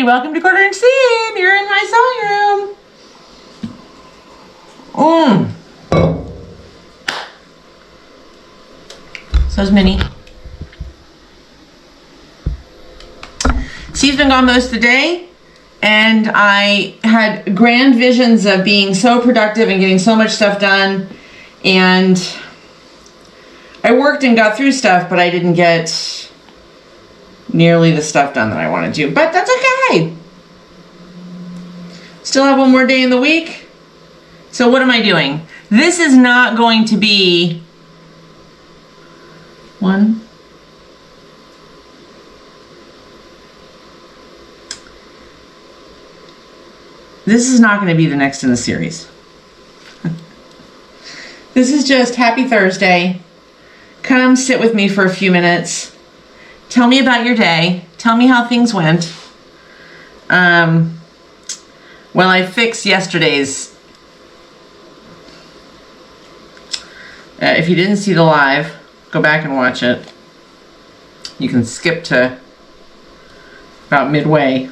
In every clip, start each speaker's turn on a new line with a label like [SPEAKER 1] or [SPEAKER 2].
[SPEAKER 1] Welcome to Quarter Inch Seam. You're in my sewing room. So's Minnie. Steve's been gone most of the day, and I had grand visions of being so productive and getting so much stuff done, and I worked and got through stuff, but I didn't get nearly the stuff done that I wanted to, but that's okay. Still have one more day in the week. So what am I doing? This is not going to be one. This is not going to be the next in the series. This is just happy Thursday. Come sit with me for a few minutes. Tell me about your day. Tell me how things went. Well, I fixed yesterday's. If you didn't see the live, go back and watch it. You can skip to about midway,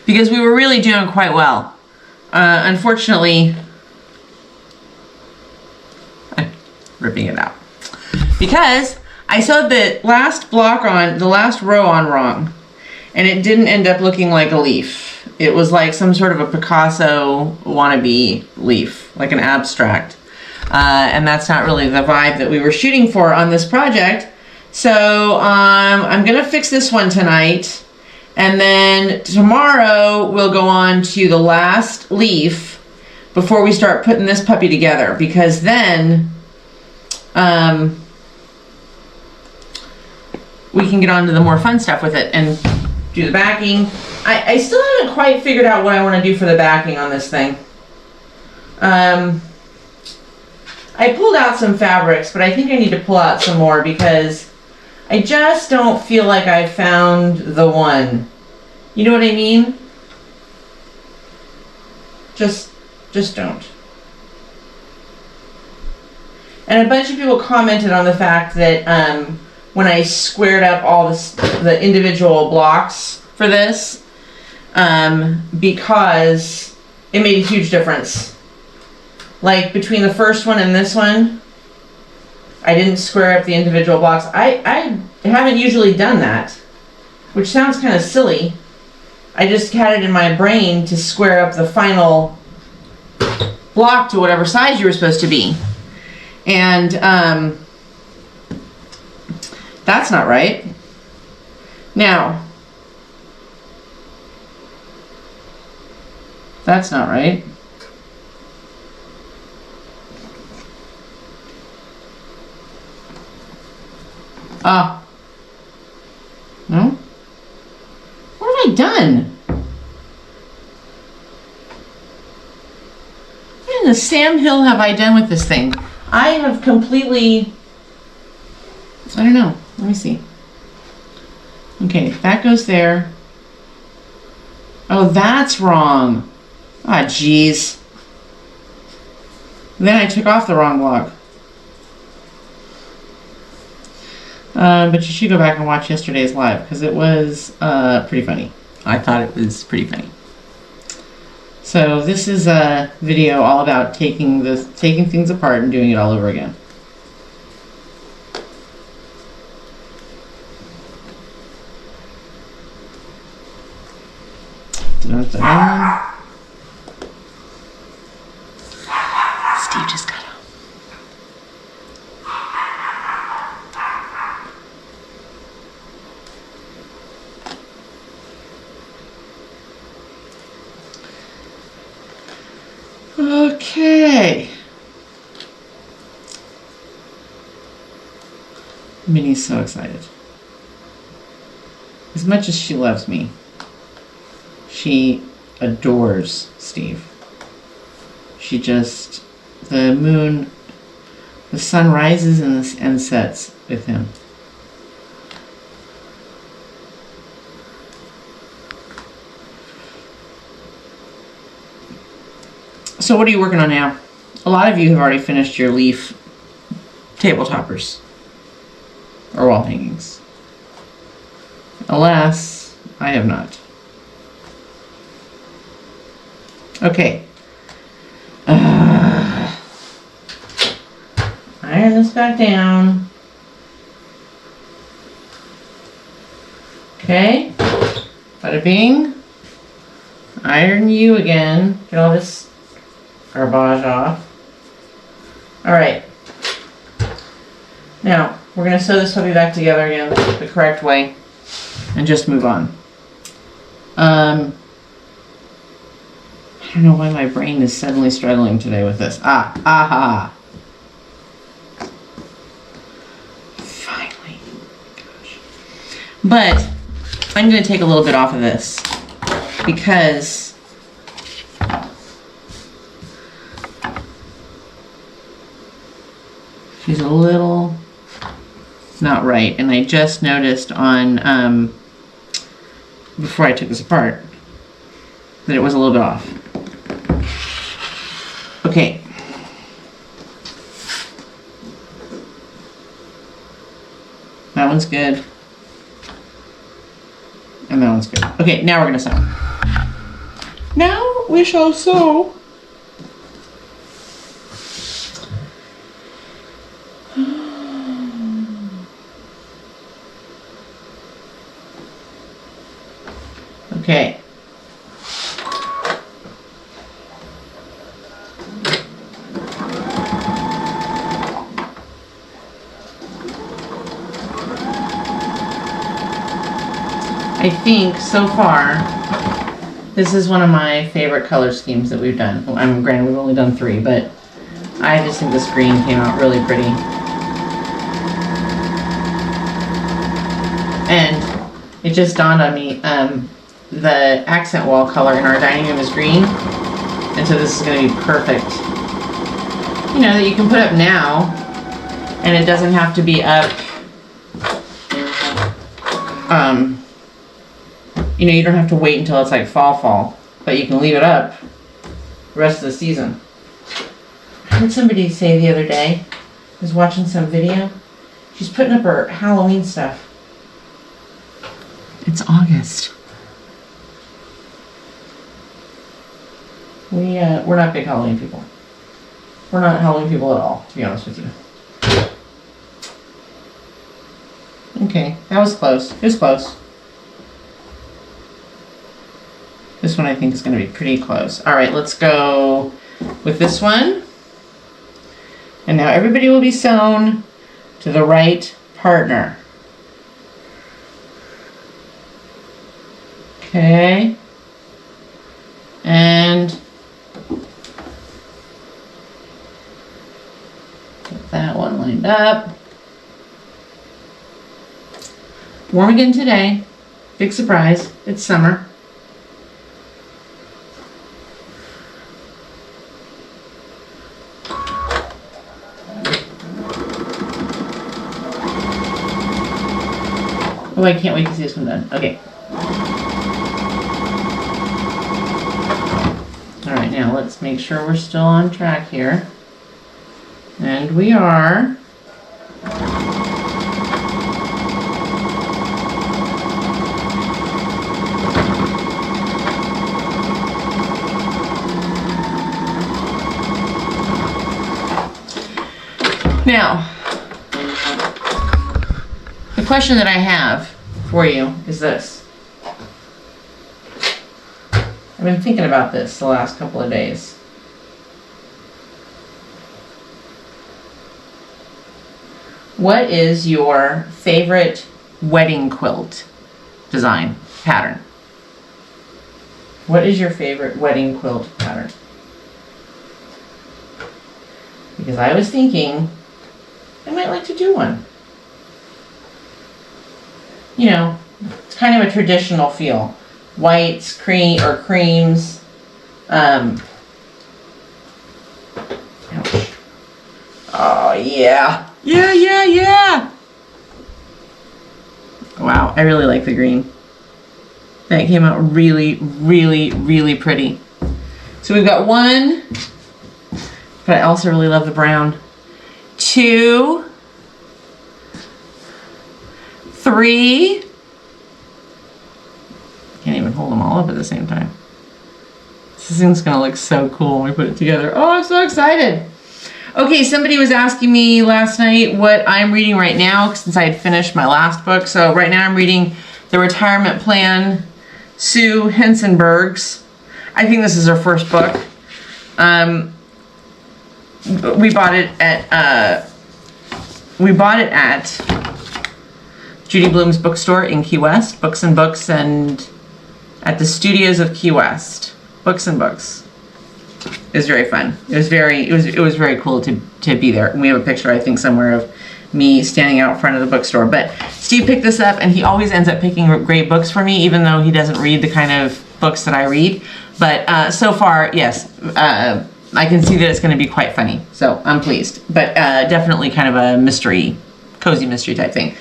[SPEAKER 1] because we were really doing quite well. Unfortunately, I'm ripping it out because I sewed the last block on, the last row on wrong, and it didn't end up looking like a leaf. It was like some sort of a Picasso wannabe leaf, like an abstract. And that's not really the vibe that we were shooting for on this project. So I'm gonna fix this one tonight, and then tomorrow we'll go on to the last leaf before we start putting this puppy together, because then we can get on to the more fun stuff with it and do the backing. I still haven't quite figured out what I want to do for the backing on this thing. I pulled out some fabrics, but I think I need to pull out some more because I just don't feel like I found the one. You know what I mean? Just don't. And a bunch of people commented on the fact that when I squared up all the individual blocks for this, because it made a huge difference. Like between the first one and this one, I didn't square up the individual blocks. I haven't usually done that, which sounds kind of silly. I just had it in my brain to square up the final block to whatever size you were supposed to be. And that's not right. Now, that's not right. No? What have I done? What in the Sam Hill have I done with this thing? I have completely, I don't know. Let me see. Okay, that goes there. Oh, that's wrong. Ah, jeez. Then I took off the wrong block. But you should go back and watch yesterday's live because it was pretty funny. I thought it was pretty funny. So this is a video all about taking things apart and doing it all over again. Dun-dun-dun. Steve just got home. Okay. Minnie's so excited. As much as she loves me, she adores Steve. She just, the moon The sun rises and sets with him. So what are you working on now? A lot of you have already finished your leaf table toppers or wall hangings. Alas, I have not. Okay. Iron this back down. Okay. Bada bing. Iron you again. Get all this garbage off. Alright. Now, we're going to sew this puppy back together again the correct way and just move on. I don't know why my brain is suddenly struggling today with this. Aha. Finally. Gosh. But I'm going to take a little bit off of this because she's a little not right, and I just noticed on before I took this apart that it was a little bit off. Okay. That one's good. And that one's good. Okay, now we're gonna sew. Now we shall sew. Okay. I think so far this is one of my favorite color schemes that we've done. Well, granted we've only done 3, but I just think this green came out really pretty. And it just dawned on me, the accent wall color in our dining room is green, and so this is going to be perfect. You know, that you can put up now, and it doesn't have to be up, you know, you don't have to wait until it's like fall, but you can leave it up the rest of the season. I heard somebody say the other day, I was watching some video, she's putting up her Halloween stuff. It's August. We're not big Halloween people. We're not Halloween people at all, to be honest with you. Okay, that was close. It was close. This one I think is going to be pretty close. All right, let's go with this one. And now everybody will be sewn to the right partner. Okay. And get that one lined up. Warm again today. Big surprise. It's summer. Oh, I can't wait to see this one done. Okay. Alright, now let's make sure we're still on track here. And we are. Now, the question that I have for you is this. I've been thinking about this the last couple of days. What is your favorite wedding quilt design pattern? What is your favorite wedding quilt pattern? Because I was thinking I might like to do one. You know, it's kind of a traditional feel. Whites, creams. Ouch. Oh, yeah. Yeah, yeah, yeah. Wow, I really like the green. That came out really, really, really pretty. So we've got 1, but I also really love the brown. 2, 3. Can't even hold them all up at the same time. This thing's gonna look so cool when we put it together. Oh, I'm so excited. Okay, somebody was asking me last night what I'm reading right now since I had finished my last book. So right now I'm reading The Retirement Plan, Sue Hensenberg's. I think this is her first book. We bought it at Judy Blume's bookstore in Key West, Books and Books, and at the studios of Key West, Books and Books. It was very fun. It was very cool to be there. And we have a picture, I think, somewhere of me standing out front of the bookstore. But Steve picked this up, and he always ends up picking great books for me, even though he doesn't read the kind of books that I read. But so far, yes, I can see that it's going to be quite funny. So I'm pleased. But definitely kind of a mystery, cozy mystery type thing.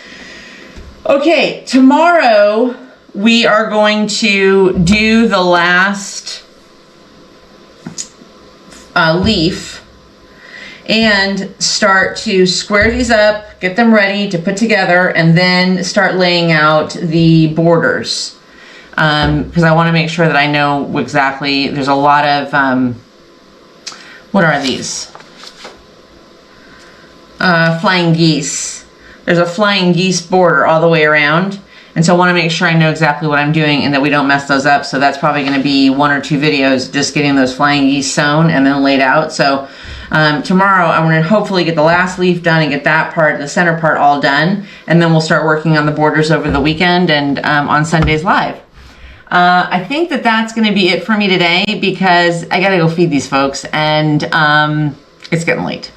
[SPEAKER 1] Okay, tomorrow we are going to do the last leaf and start to square these up, get them ready to put together, and then start laying out the borders. Because I want to make sure that I know exactly. There's a lot of, what are these? Flying geese. There's a flying geese border all the way around. And so I want to make sure I know exactly what I'm doing and that we don't mess those up. So that's probably going to be 1 or 2 videos just getting those flying geese sewn and then laid out. So tomorrow I'm going to hopefully get the last leaf done and get that part, the center part, all done. And then we'll start working on the borders over the weekend and on Sundays live. I think that that's going to be it for me today because I got to go feed these folks and it's getting late.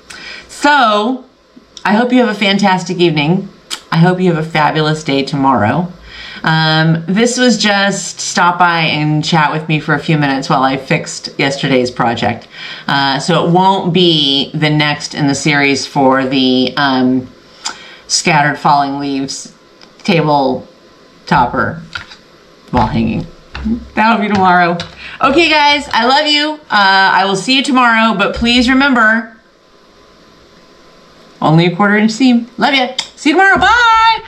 [SPEAKER 1] So I hope you have a fantastic evening. I hope you have a fabulous day tomorrow. This was just stop by and chat with me for a few minutes while I fixed yesterday's project. So it won't be the next in the series for the scattered falling leaves table topper while hanging. That'll be tomorrow. Okay guys, I love you. I will see you tomorrow, but please remember, only a 1/4 inch seam. Love ya. See you tomorrow. Bye.